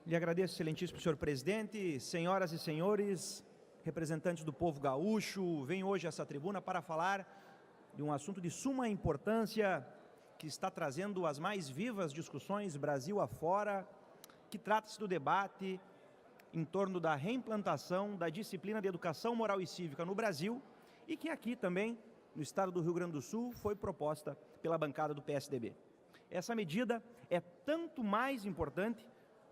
Lhe agradeço, excelentíssimo senhor presidente, senhoras e senhores, representantes do povo gaúcho, venho hoje a essa tribuna para falar de um assunto de suma importância que está trazendo as mais vivas discussões Brasil afora, que trata-se do debate em torno da reimplantação da disciplina de educação moral e cívica no Brasil e que aqui também, no estado do Rio Grande do Sul, foi proposta pela bancada do PSDB. Essa medida é tanto mais importante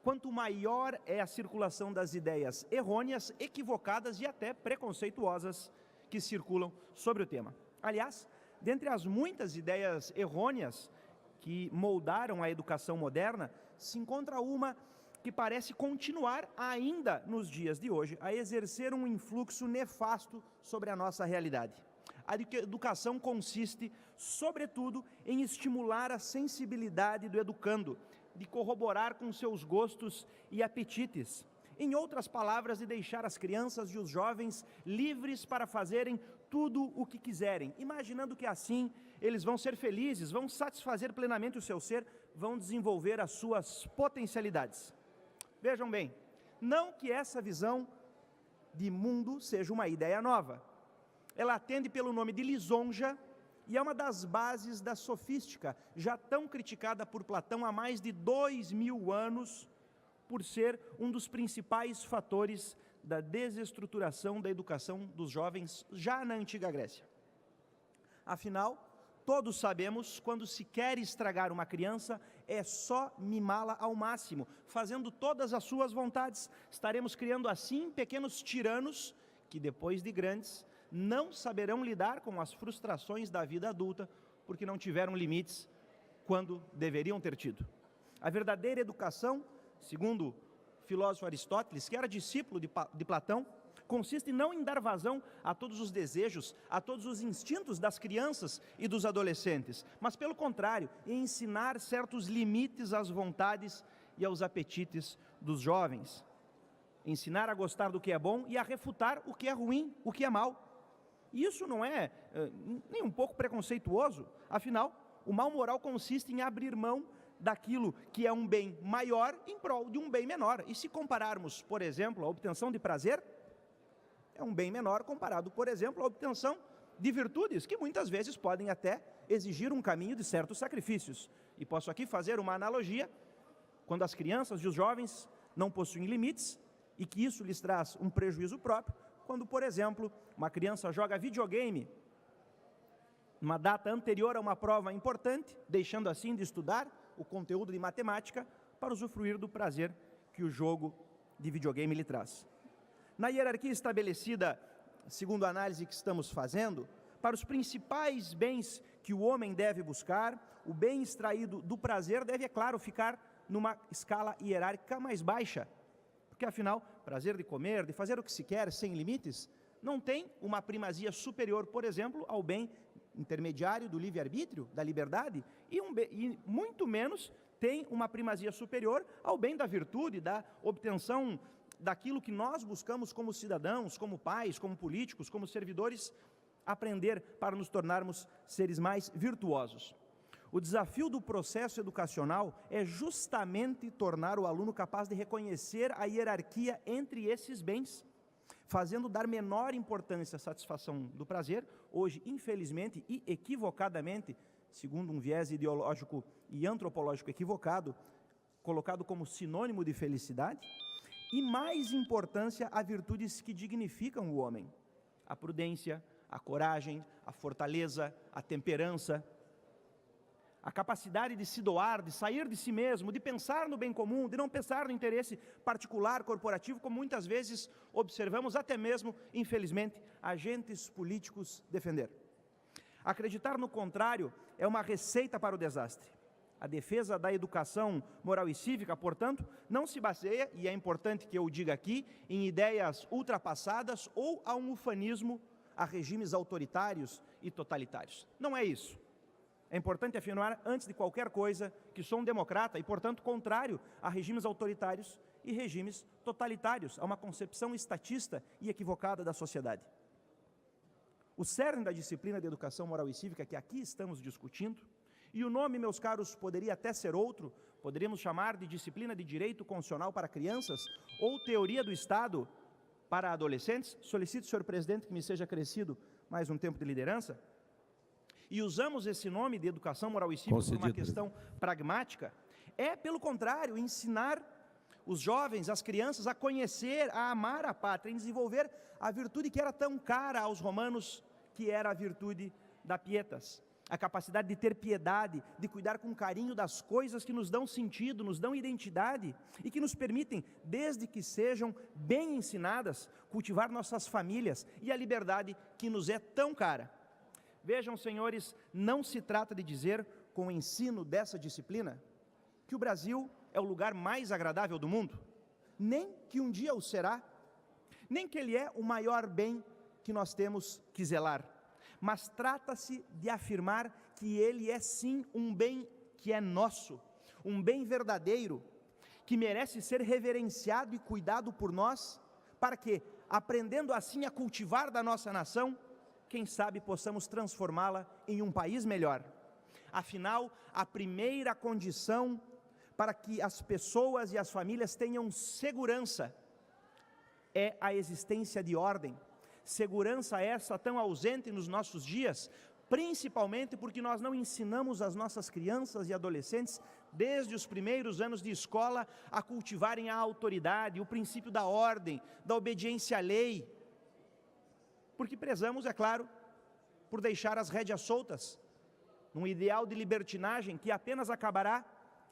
quanto maior é a circulação das ideias errôneas, equivocadas e até preconceituosas que circulam sobre o tema. Aliás, dentre as muitas ideias errôneas que moldaram a educação moderna, se encontra uma que parece continuar ainda nos dias de hoje a exercer um influxo nefasto sobre a nossa realidade. A educação consiste, sobretudo, em estimular a sensibilidade do educando, de corroborar com seus gostos e apetites. Em outras palavras, de deixar as crianças e os jovens livres para fazerem tudo o que quiserem, imaginando que assim eles vão ser felizes, vão satisfazer plenamente o seu ser, vão desenvolver as suas potencialidades. Vejam bem, não que essa visão de mundo seja uma ideia nova. Ela atende pelo nome de lisonja e é uma das bases da sofística, já tão criticada por Platão há mais de 2000 anos, por ser um dos principais fatores da desestruturação da educação dos jovens já na antiga Grécia. Afinal, todos sabemos, quando se quer estragar uma criança, é só mimá-la ao máximo, fazendo todas as suas vontades. Estaremos criando assim pequenos tiranos que, depois de grandes, não saberão lidar com as frustrações da vida adulta, porque não tiveram limites quando deveriam ter tido. A verdadeira educação, segundo o filósofo Aristóteles, que era discípulo de Platão, consiste não em dar vazão a todos os desejos, a todos os instintos das crianças e dos adolescentes, mas, pelo contrário, em ensinar certos limites às vontades e aos apetites dos jovens. Ensinar a gostar do que é bom e a refutar o que é ruim, o que é mal. Isso não é nem um pouco preconceituoso, afinal, o mal moral consiste em abrir mão daquilo que é um bem maior em prol de um bem menor. E se compararmos, por exemplo, a obtenção de prazer, é um bem menor comparado, por exemplo, à obtenção de virtudes, que muitas vezes podem até exigir um caminho de certos sacrifícios. E posso aqui fazer uma analogia, quando as crianças e os jovens não possuem limites, e que isso lhes traz um prejuízo próprio, quando, por exemplo, uma criança joga videogame numa data anterior a uma prova importante, deixando assim de estudar o conteúdo de matemática para usufruir do prazer que o jogo de videogame lhe traz. Na hierarquia estabelecida, segundo a análise que estamos fazendo, para os principais bens que o homem deve buscar, o bem extraído do prazer deve, é claro, ficar numa escala hierárquica mais baixa, porque afinal, prazer de comer, de fazer o que se quer sem limites, não tem uma primazia superior, por exemplo, ao bem intermediário do livre-arbítrio, da liberdade, e muito menos tem uma primazia superior ao bem da virtude, da obtenção daquilo que nós buscamos como cidadãos, como pais, como políticos, como servidores, aprender para nos tornarmos seres mais virtuosos. O desafio do processo educacional é justamente tornar o aluno capaz de reconhecer a hierarquia entre esses bens, fazendo dar menor importância à satisfação do prazer, hoje, infelizmente e equivocadamente, segundo um viés ideológico e antropológico equivocado, colocado como sinônimo de felicidade, e mais importância a virtudes que dignificam o homem, a prudência, a coragem, a fortaleza, a temperança, a capacidade de se doar, de sair de si mesmo, de pensar no bem comum, de não pensar no interesse particular, corporativo, como muitas vezes observamos, até mesmo, infelizmente, agentes políticos defender. Acreditar no contrário é uma receita para o desastre. A defesa da educação moral e cívica, portanto, não se baseia, e é importante que eu diga aqui, em ideias ultrapassadas ou a um ufanismo a regimes autoritários e totalitários. Não é isso. É importante afirmar, antes de qualquer coisa, que sou um democrata e, portanto, contrário a regimes autoritários e regimes totalitários, a uma concepção estatista e equivocada da sociedade. O cerne da disciplina de educação moral e cívica que aqui estamos discutindo E o nome, meus caros, poderia até ser outro, poderíamos chamar de disciplina de direito constitucional para crianças, ou teoria do Estado para adolescentes. Solicito, senhor presidente, que me seja acrescido mais um tempo de liderança. E usamos esse nome de educação moral e cívica por uma questão pragmática. É, pelo contrário, ensinar os jovens, as crianças, a conhecer, a amar a pátria, em desenvolver a virtude que era tão cara aos romanos, que era a virtude da pietas. A capacidade de ter piedade, de cuidar com carinho das coisas que nos dão sentido, nos dão identidade e que nos permitem, desde que sejam bem ensinadas, cultivar nossas famílias e a liberdade que nos é tão cara. Vejam, senhores, não se trata de dizer, com o ensino dessa disciplina, que o Brasil é o lugar mais agradável do mundo, nem que um dia o será, nem que ele é o maior bem que nós temos que zelar, mas trata-se de afirmar que ele é sim um bem que é nosso, um bem verdadeiro, que merece ser reverenciado e cuidado por nós, para que, aprendendo assim a cultivar da nossa nação, quem sabe possamos transformá-la em um país melhor. Afinal, a primeira condição para que as pessoas e as famílias tenham segurança é a existência de ordem. Segurança essa tão ausente nos nossos dias, principalmente porque nós não ensinamos as nossas crianças e adolescentes, desde os primeiros anos de escola, a cultivarem a autoridade, o princípio da ordem, da obediência à lei, porque prezamos, é claro, por deixar as rédeas soltas, num ideal de libertinagem que apenas acabará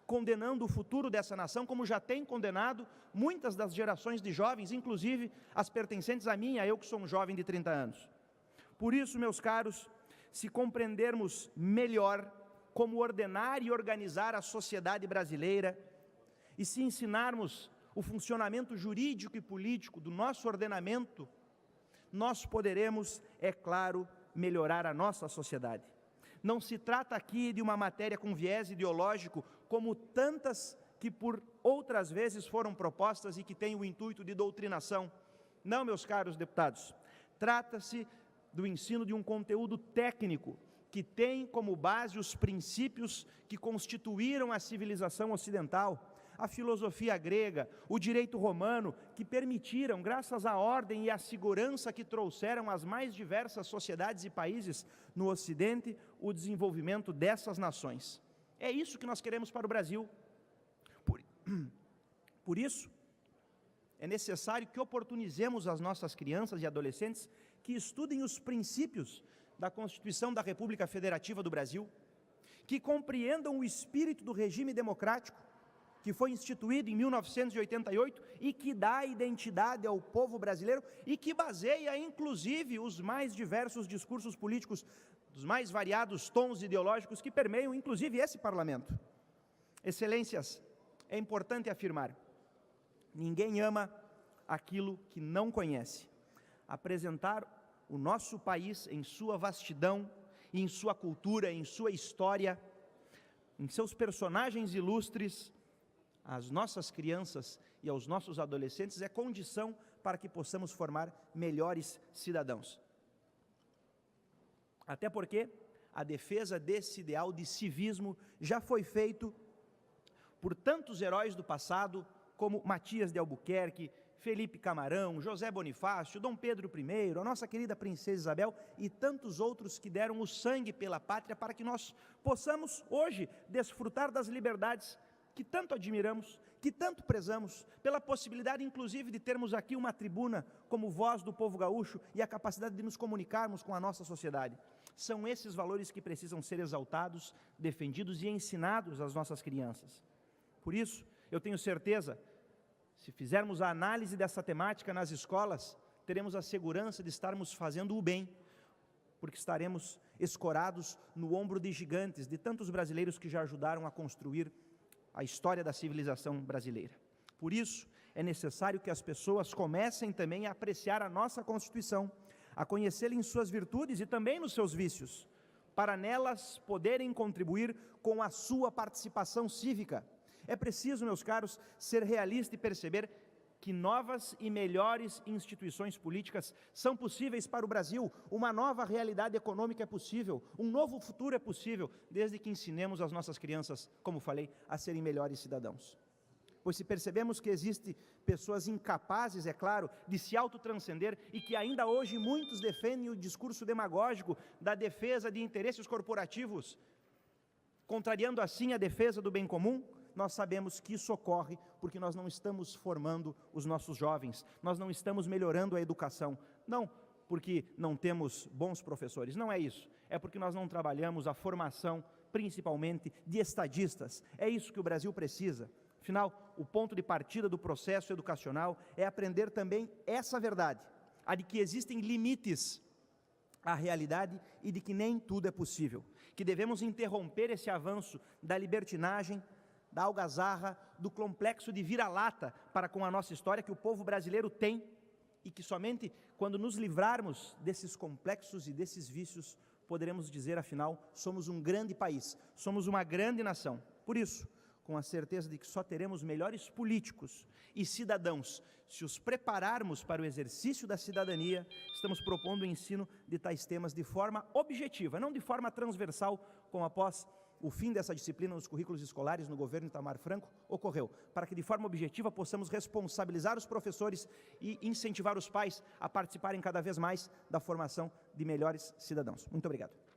condenando o futuro dessa nação, como já tem condenado muitas das gerações de jovens, inclusive as pertencentes a mim, a eu que sou um jovem de 30 anos. Por isso, meus caros, se compreendermos melhor como ordenar e organizar a sociedade brasileira, e se ensinarmos o funcionamento jurídico e político do nosso ordenamento, nós poderemos, é claro, melhorar a nossa sociedade. Não se trata aqui de uma matéria com viés ideológico, como tantas que por outras vezes foram propostas e que têm o intuito de doutrinação. Não, meus caros deputados, trata-se do ensino de um conteúdo técnico, que tem como base os princípios que constituíram a civilização ocidental, a filosofia grega, o direito romano, que permitiram, graças à ordem e à segurança que trouxeram às mais diversas sociedades e países no Ocidente, o desenvolvimento dessas nações. É isso que nós queremos para o Brasil. Por isso, é necessário que oportunizemos as nossas crianças e adolescentes que estudem os princípios da Constituição da República Federativa do Brasil, que compreendam o espírito do regime democrático, que foi instituído em 1988 e que dá identidade ao povo brasileiro e que baseia, inclusive, os mais diversos discursos políticos, dos mais variados tons ideológicos que permeiam, inclusive, esse parlamento. Excelências, é importante afirmar, ninguém ama aquilo que não conhece. Apresentar o nosso país em sua vastidão, em sua cultura, em sua história, em seus personagens ilustres, às nossas crianças e aos nossos adolescentes é condição para que possamos formar melhores cidadãos. Até porque a defesa desse ideal de civismo já foi feito por tantos heróis do passado, como Matias de Albuquerque, Felipe Camarão, José Bonifácio, Dom Pedro I, a nossa querida princesa Isabel e tantos outros que deram o sangue pela pátria para que nós possamos hoje desfrutar das liberdades que tanto admiramos, que tanto prezamos, pela possibilidade inclusive de termos aqui uma tribuna como voz do povo gaúcho e a capacidade de nos comunicarmos com a nossa sociedade. São esses valores que precisam ser exaltados, defendidos e ensinados às nossas crianças. Por isso, eu tenho certeza, se fizermos a análise dessa temática nas escolas, teremos a segurança de estarmos fazendo o bem, porque estaremos escorados no ombro de gigantes, de tantos brasileiros que já ajudaram a construir a história da civilização brasileira. Por isso, é necessário que as pessoas comecem também a apreciar a nossa Constituição, a conhecê-la em suas virtudes e também nos seus vícios, para nelas poderem contribuir com a sua participação cívica. É preciso, meus caros, ser realista e perceber que novas e melhores instituições políticas são possíveis para o Brasil, uma nova realidade econômica é possível, um novo futuro é possível, desde que ensinemos as nossas crianças, como falei, a serem melhores cidadãos. Pois se percebemos que existem pessoas incapazes, é claro, de se autotranscender e que ainda hoje muitos defendem o discurso demagógico da defesa de interesses corporativos, contrariando assim a defesa do bem comum, nós sabemos que isso ocorre porque nós não estamos formando os nossos jovens, nós não estamos melhorando a educação, não porque não temos bons professores, não é isso, é porque nós não trabalhamos a formação, principalmente de estadistas, é isso que o Brasil precisa. Afinal, o ponto de partida do processo educacional é aprender também essa verdade, a de que existem limites à realidade e de que nem tudo é possível, que devemos interromper esse avanço da libertinagem, da algazarra, do complexo de vira-lata para com a nossa história que o povo brasileiro tem e que somente quando nos livrarmos desses complexos e desses vícios poderemos dizer, afinal, somos um grande país, somos uma grande nação. Por isso, com a certeza de que só teremos melhores políticos e cidadãos se os prepararmos para o exercício da cidadania, estamos propondo o ensino de tais temas de forma objetiva, não de forma transversal, como após o fim dessa disciplina nos currículos escolares no governo Itamar Franco ocorreu, para que de forma objetiva possamos responsabilizar os professores e incentivar os pais a participarem cada vez mais da formação de melhores cidadãos. Muito obrigado.